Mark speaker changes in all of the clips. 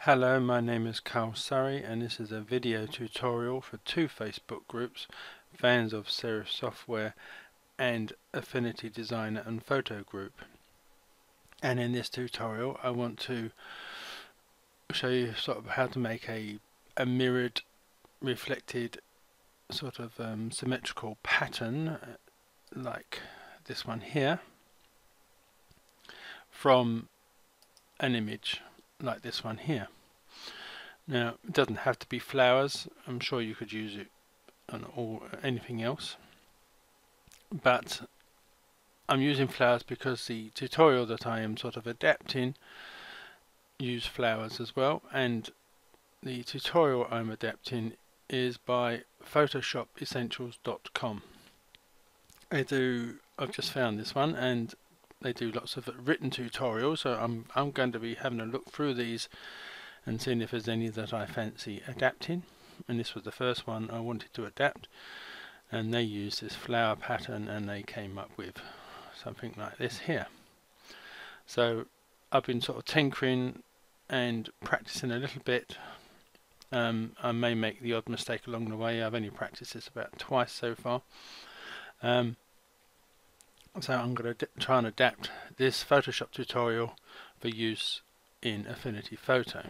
Speaker 1: Hello, my name is Carl Surrey and this is a video tutorial for two Facebook groups, Fans of Serif Software and Affinity Designer and Photo Group. And in this tutorial I want to show you sort of how to make a mirrored, reflected sort of symmetrical pattern like this one here from an image like this one here. Now it doesn't have to be flowers, I'm sure you could use it on anything else, but I'm using flowers because the tutorial that I am sort of adapting use flowers as well, and the tutorial I'm adapting is by photoshopessentials.com. I've just found this one and they do lots of written tutorials, so I'm going to be having a look through these and seeing if there's any that I fancy adapting. And this was the first one I wanted to adapt, and they used this flower pattern and they came up with something like this here. So I've been sort of tinkering and practicing a little bit. I may make the odd mistake along the way. I've only practiced this about twice so far. So I'm going to try and adapt this Photoshop tutorial for use in Affinity Photo.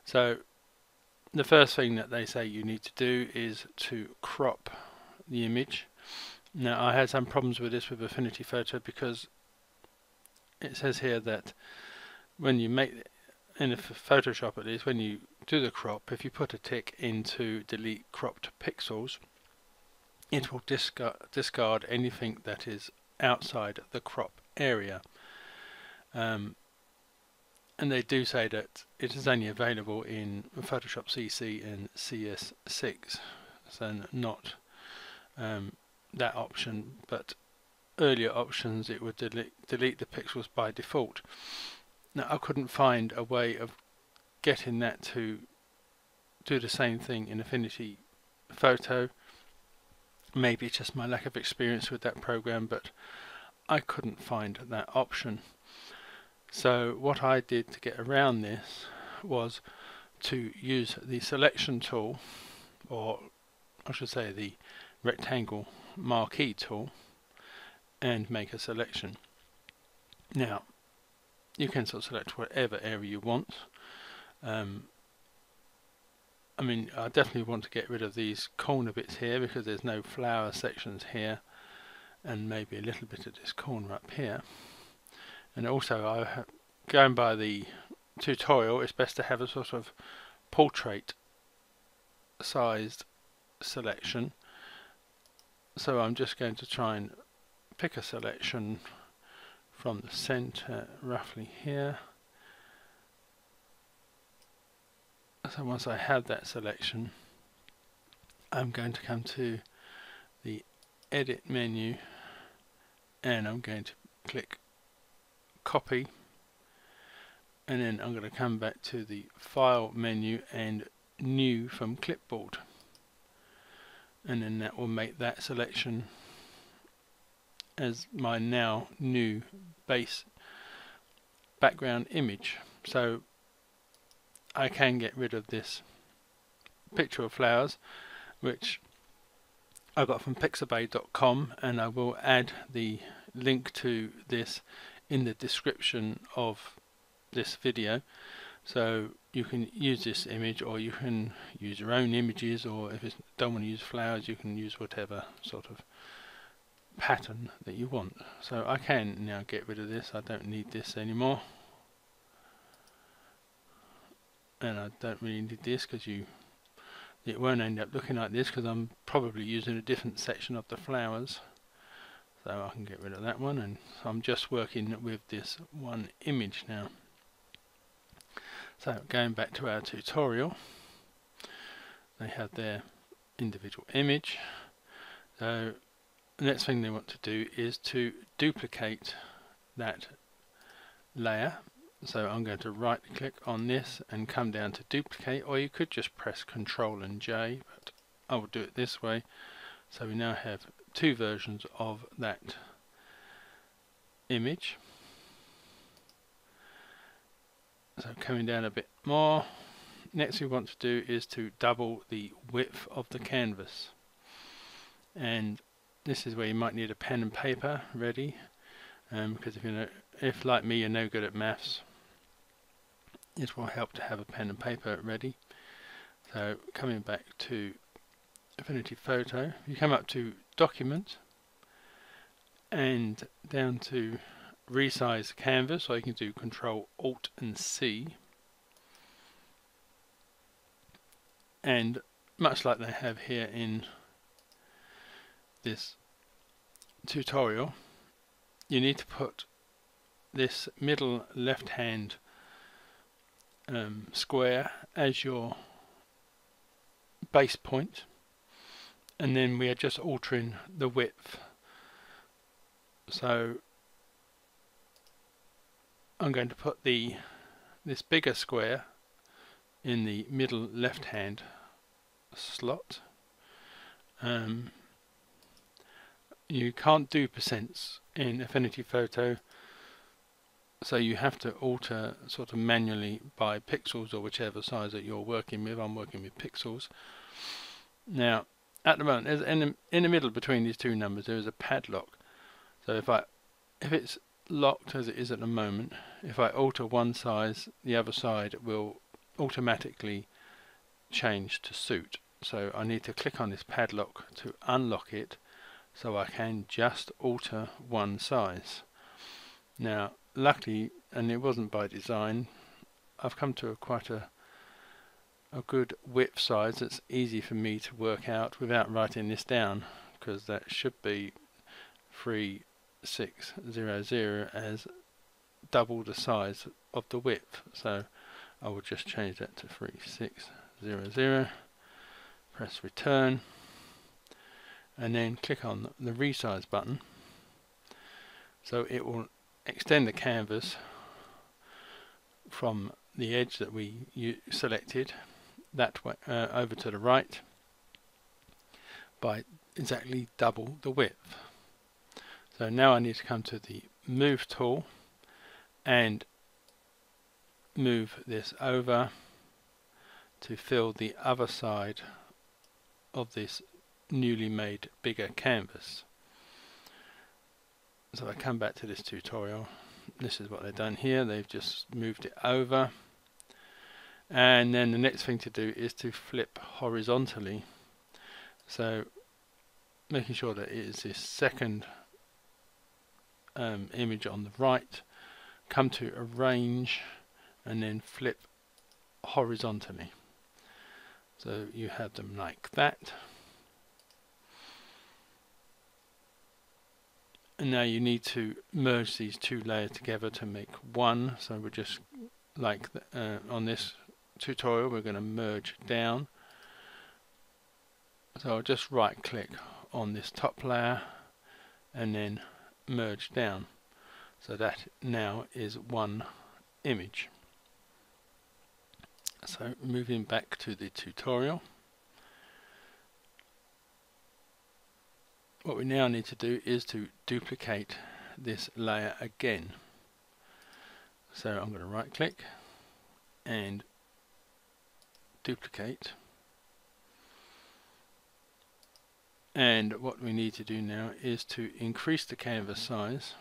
Speaker 1: So the first thing that they say you need to do is to crop the image. Now I had some problems with this with Affinity Photo because it says here that when you make, in Photoshop at least, when you do the crop, if you put a tick into delete cropped pixels, it will discard anything that is outside the crop area. And they do say that it is only available in Photoshop CC and CS6, so not that option, but earlier options it would delete the pixels by default. Now I couldn't find a way of getting that to do the same thing in Affinity Photo. Maybe it's just my lack of experience with that program, but I couldn't find that option. So what I did to get around this was to use the selection tool, or I should say the rectangle marquee tool, and make a selection. Now you can sort of select whatever area you want. I mean, I definitely want to get rid of these corner bits here because there's no flower sections here, and maybe a little bit of this corner up here. And also, going by the tutorial, it's best to have a sort of portrait sized selection. So I'm just going to try and pick a selection from the center roughly here. So once I have that selection, I'm going to come to the edit menu and I'm going to click copy, and then I'm going to come back to the file menu and new from clipboard, and then that will make that selection as my now new base background image. So I can get rid of this picture of flowers, which I got from Pixabay.com, and I will add the link to this in the description of this video, so you can use this image, or you can use your own images, or if you don't want to use flowers, you can use whatever sort of pattern that you want. So I can now get rid of this. I don't need this anymore, and I don't really need this because it won't end up looking like this because I'm probably using a different section of the flowers. So I can get rid of that one, and I'm just working with this one image now. So going back to our tutorial, they have their individual image. So the next thing they want to do is to duplicate that layer. So I'm going to right click on this and come down to duplicate, or you could just press Ctrl and J, but I will do it this way. So we now have two versions of that image. So coming down a bit more, next we want to do is to double the width of the canvas, and this is where you might need a pen and paper ready, because if like me you're no good at maths, it will help to have a pen and paper ready. So coming back to Affinity Photo, you come up to Document and down to Resize Canvas, or you can do Control Alt and C, and much like they have here in this tutorial, you need to put this middle left hand square as your base point, and then we are just altering the width. So I'm going to put this bigger square in the middle left hand slot. You can't do percents in Affinity Photo, so you have to alter sort of manually by pixels, or whichever size that you're working with. I'm working with pixels. Now at the moment, in the middle between these two numbers, there is a padlock. So if it's locked as it is at the moment, if I alter one size, the other side will automatically change to suit. So I need to click on this padlock to unlock it, so I can just alter one size. Now luckily, and it wasn't by design, I've come to quite a good width size that's easy for me to work out without writing this down, because that should be 3600 as double the size of the width. So I will just change that to 3600, press return, and then click on the resize button. So it will extend the canvas from the edge that we selected that way over to the right by exactly double the width. So now I need to come to the move tool and move this over to fill the other side of this newly made bigger canvas. So I come back to this tutorial. This is what they've done here. They've just moved it over, and then the next thing to do is to flip horizontally. So making sure that it is this second image on the right, come to arrange and then flip horizontally. So you have them like that. And now you need to merge these two layers together to make one. So we're just like on this tutorial, we're going to merge down. So I'll just right click on this top layer and then merge down. So that now is one image. So moving back to the tutorial, what we now need to do is to duplicate this layer again. So I'm going to right click and duplicate, and what we need to do now is to increase the canvas size,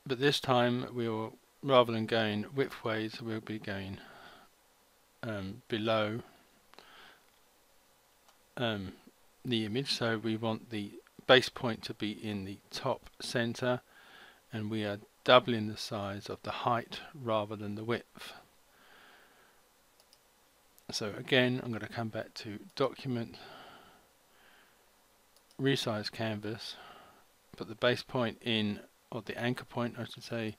Speaker 1: but this time we'll, rather than going widthways, we'll be going below the image. So we want the base point to be in the top center, and we are doubling the size of the height rather than the width. So again, I'm going to come back to Document, Resize Canvas, put the base point in, or the anchor point I should say,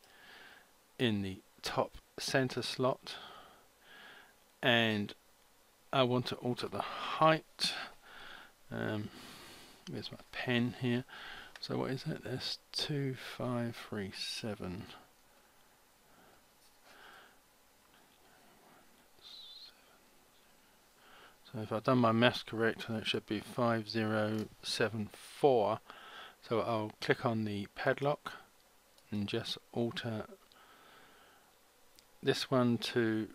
Speaker 1: in the top center slot, and I want to alter the height. There's my pen here. So what is it? That's 2537. So if I've done my maths correct, that should be 5074. So I'll click on the padlock and just alter this one to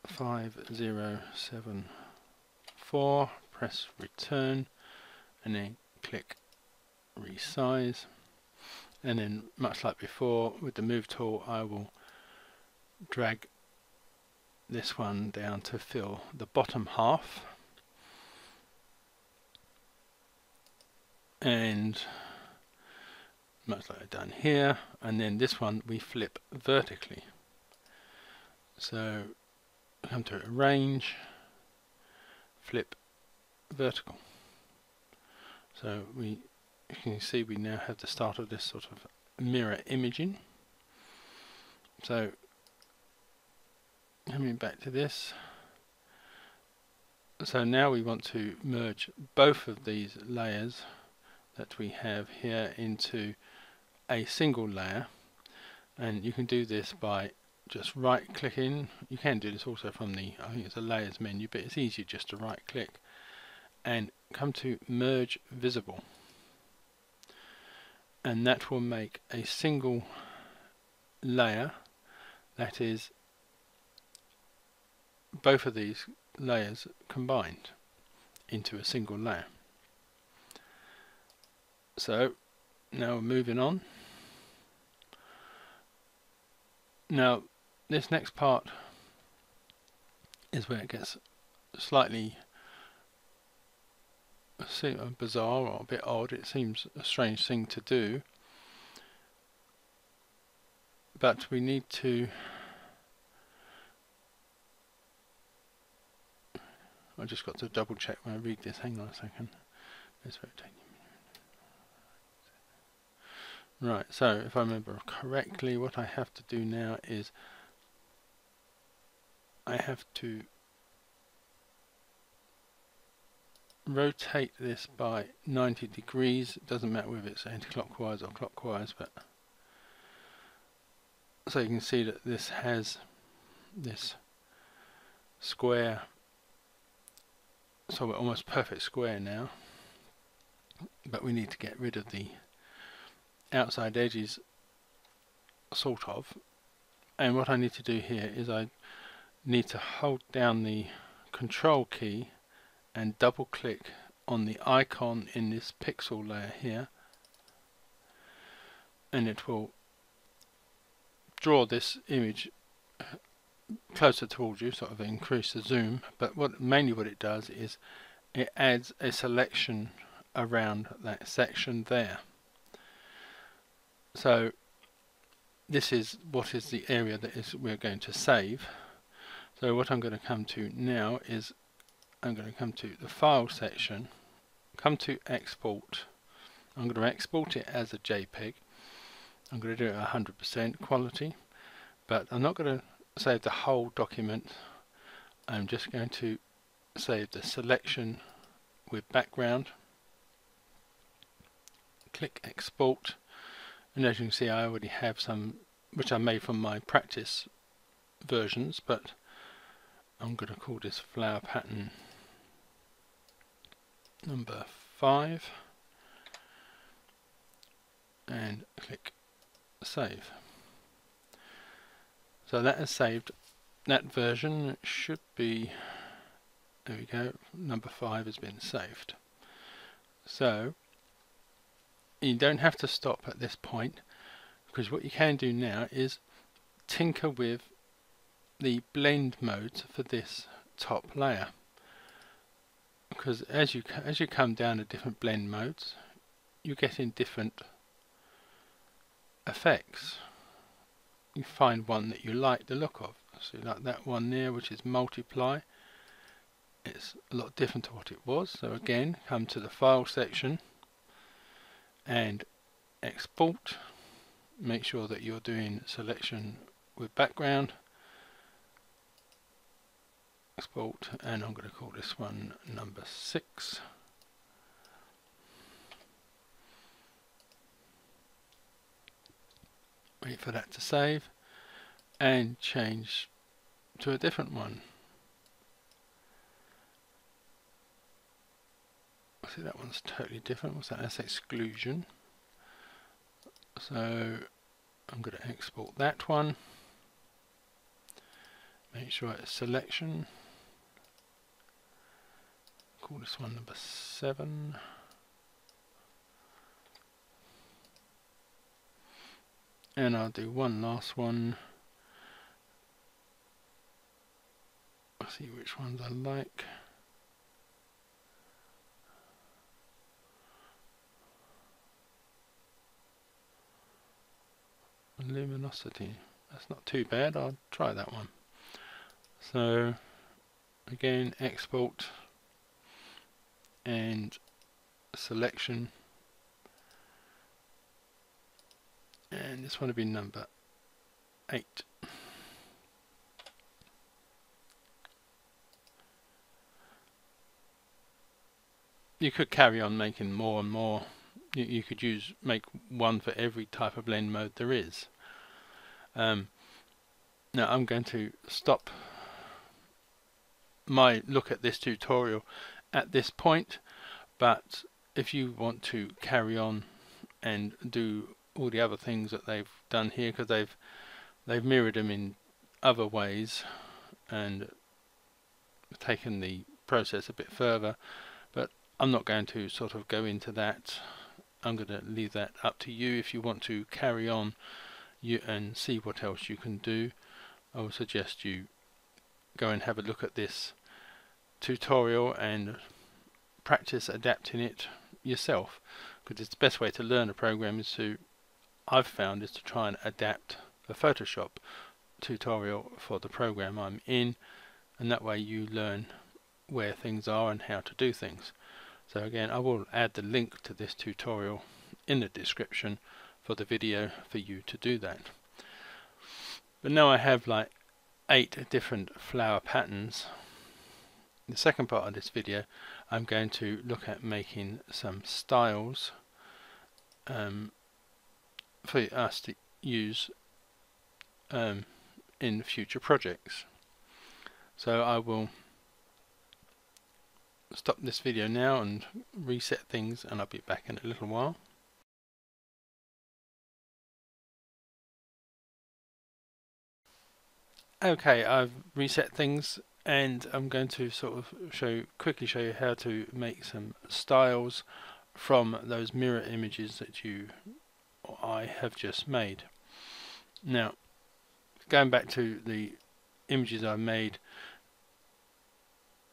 Speaker 1: 5074, press return, and then click resize. And then, much like before, with the move tool, I will drag this one down to fill the bottom half, and much like I've done here, and then this one we flip vertically. So come to arrange, flip vertical. So you can see we now have the start of this sort of mirror imaging. So coming back to this, so now we want to merge both of these layers that we have here into a single layer, and you can do this by just right clicking. You can do this also from the, I think it's a layers menu, but it's easier just to right click and come to merge visible, and that will make a single layer that is both of these layers combined into a single layer. So now we're moving on. Now this next part is where it gets slightly bizarre or a bit odd. It seems a strange thing to do, but we need to, I just got to double check when I read this. Hang on a second. Let's rotate. Right, so if I remember correctly, what I have to do now is I have to rotate this by 90 degrees. It doesn't matter whether it's anti-clockwise or clockwise, but so you can see that this has this square, so we're almost perfect square now, but we need to get rid of the outside edges, sort of. And what I need to do here is I need to hold down the control key and double click on the icon in this pixel layer here, and it will draw this image closer towards you, sort of increase the zoom. But mainly what it does is it adds a selection around that section there. So this is what is the area that we're going to save. So what I'm going to come to now is I'm going to come to the file section, come to export. I'm going to export it as a JPEG. I'm going to do it at 100% quality, but I'm not going to save the whole document. I'm just going to save the selection with background. Click export, and as you can see I already have some which I made from my practice versions, but I'm going to call this flower pattern number 5 and click save. So that has saved that version. It should be, there we go, number 5 has been saved. So you don't have to stop at this point, because what you can do now is tinker with the blend modes for this top layer, because as you come down to different blend modes, you get in different effects. You find one that you like the look of. So like that one there, which is multiply. It's a lot different to what it was. So again, come to the file section and export. Make sure that you're doing selection with background. Export, and I'm going to call this one number 6. Wait for that to save and change to a different one. See, that one's totally different. What's that? That's exclusion. So I'm going to export that one. make sure it's selection. Call this one number 7. And I'll do one last one. I'll see which ones I like. Luminosity. That's not too bad. I'll try that one. So again, export and selection. And this one will be number 8. You could carry on making more and more. You could make one for every type of blend mode there is. Now I'm going to stop my look at this tutorial at this point, but if you want to carry on and do all the other things that they've done here, because they've mirrored them in other ways and taken the process a bit further, but I'm not going to sort of go into that. I'm going to leave that up to you. If you want to carry on and see what else you can do, I would suggest you go and have a look at this tutorial and practice adapting it yourself, because it's the best way to learn a program I've found is to try and adapt a Photoshop tutorial for the program I'm in, and that way you learn where things are and how to do things. So again, I will add the link to this tutorial in the description for the video for you to do that. But now I have like 8 different flower patterns. In the second part of this video, I'm going to look at making some styles for us to use in future projects. So I will stop this video now and reset things, and I'll be back in a little while. Okay, I've reset things, and I'm going to sort of quickly show you how to make some styles from those mirror images that I have just made. Now, going back to the images I made,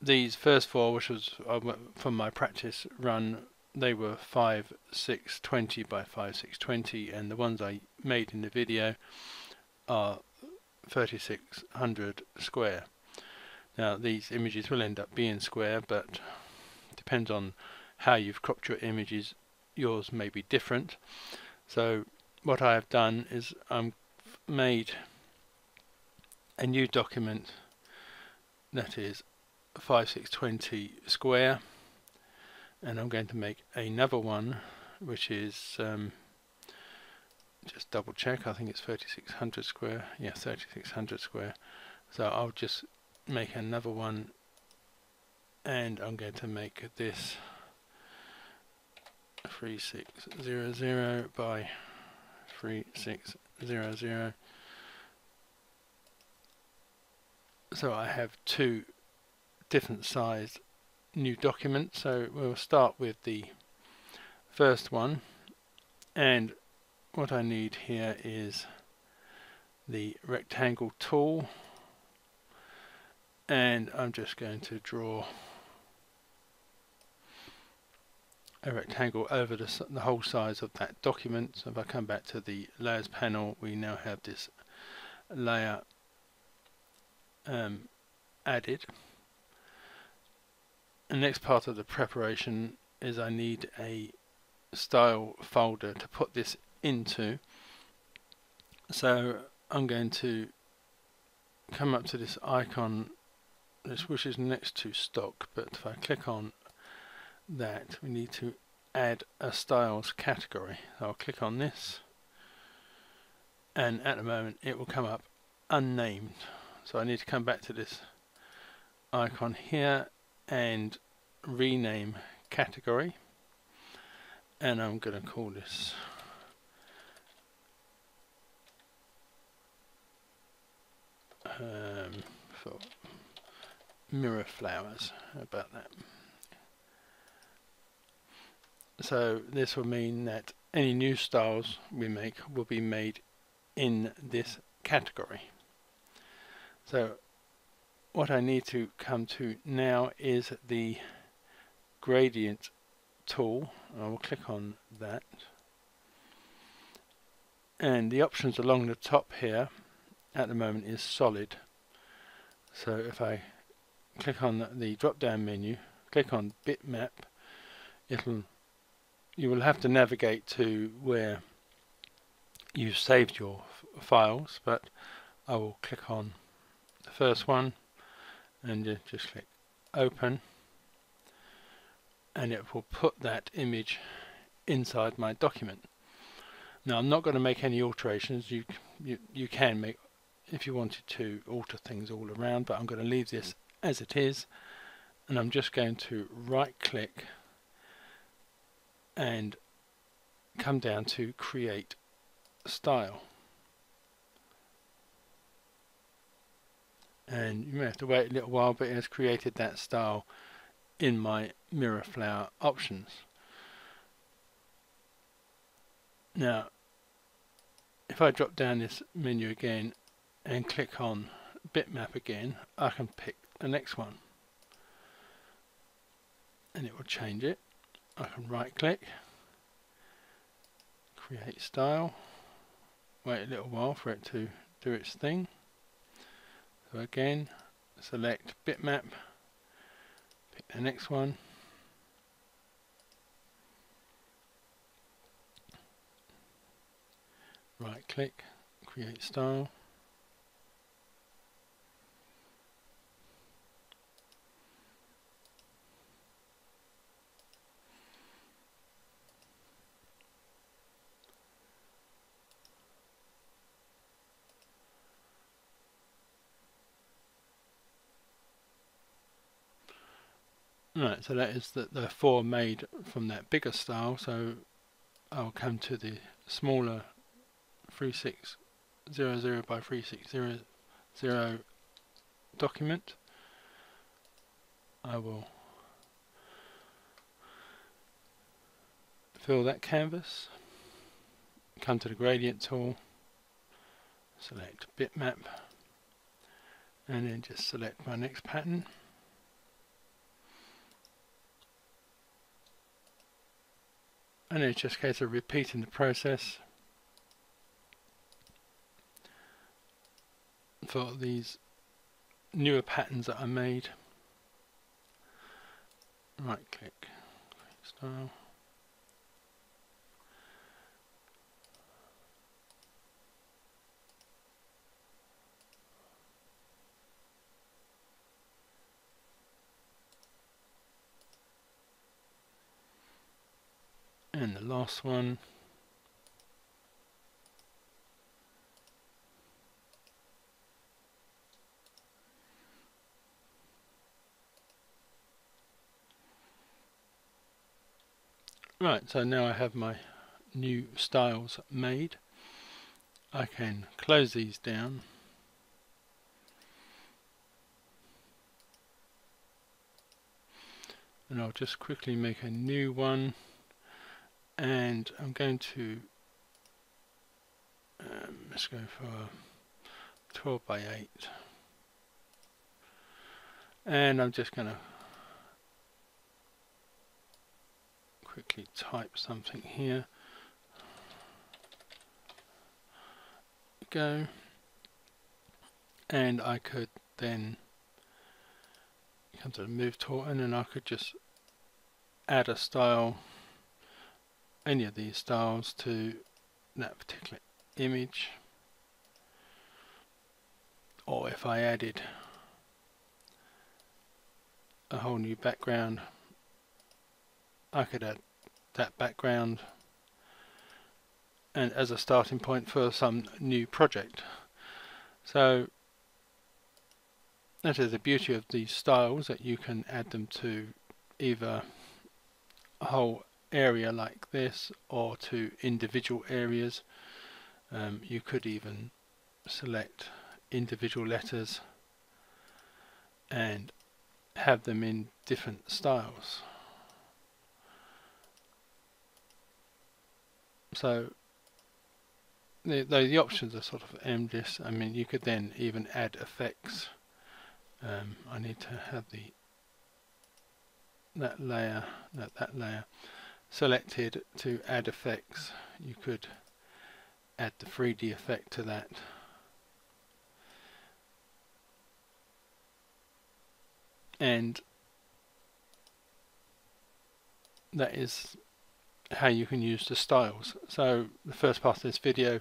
Speaker 1: these first 4, which was from my practice run, they were 5/620 by 5/620, and the ones I made in the video are 3600 square. Now these images will end up being square, but depends on how you've cropped your images. Yours may be different. So what I have done is I've made a new document that is 5/620 square, and I'm going to make another one which is just double check, I think it's 3600 square. Yeah, 3600 square. So I'll just make another one, and I'm going to make this 3600 by 3600. So I have 2 different sized new documents. So we'll start with the first one, and what I need here is the rectangle tool, and I'm just going to draw a rectangle over the whole size of that document. So if I come back to the layers panel, we now have this layer added. The next part of the preparation is I need a style folder to put this into. So I'm going to come up to this icon which is next to stock, but if I click on that, we need to add a styles category. So I'll click on this, and at the moment it will come up unnamed. So I need to come back to this icon here and rename category, and I'm going to call this for mirror flowers. How about that? So this will mean that any new styles we make will be made in this category. So what I need to come to now is the gradient tool. I will click on that, and the options along the top here at the moment is solid. So if I click on the drop down menu, click on bitmap, you will have to navigate to where you've saved your files, but I will click on the first one and just click open, and it will put that image inside my document. Now I'm not going to make any alterations. You can make, if you wanted to, alter things all around, but I'm going to leave this as it is, and I'm just going to right click and come down to create style, and you may have to wait a little while, but it has created that style in my mirror flower options. Now if I drop down this menu again and click on bitmap again, I can pick the next one and it will change it. I can right click, create style, wait a little while for it to do its thing. So again, select bitmap, pick the next one, right click, create style, right, so that is the four made from that bigger style. So I'll come to the smaller 3600 by 3600 document. I will fill that canvas, come to the gradient tool, select bitmap, and then just select my next pattern. And it's just a case of repeating the process for these newer patterns that I made. Right click, create style. And the last one. Right, so now I have my new styles made. I can close these down. And I'll just quickly make a new one. And I'm going to let's go for 12 by 8, and I'm just going to quickly type something here. Go, and I could then come to the move tool, and then I could just add a style, any of these styles, to that particular image. Or if I added a whole new background, I could add that background and as a starting point for some new project. So that is the beauty of these styles, that you can add them to either a whole area like this or to individual areas. You could even select individual letters and have them in different styles. So the options are sort of endless. I mean, you could then even add effects. I need to have that layer selected to add effects. You could add the 3D effect to that. And that is how you can use the styles. So the first part of this video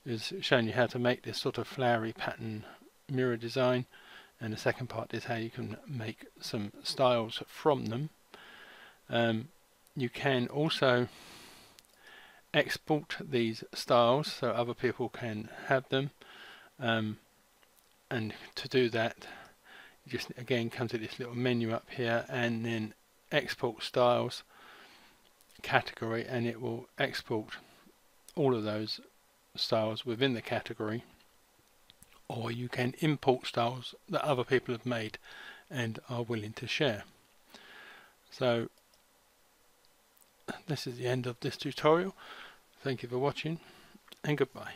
Speaker 1: is showing you how to make this sort of flowery pattern mirror design, and the second part is how you can make some styles from them. You can also export these styles so other people can have them, and to do that you just again come to this little menu up here and then export styles category, and it will export all of those styles within the category. Or you can import styles that other people have made and are willing to share. So this is the end of this tutorial. Thank you for watching, and goodbye.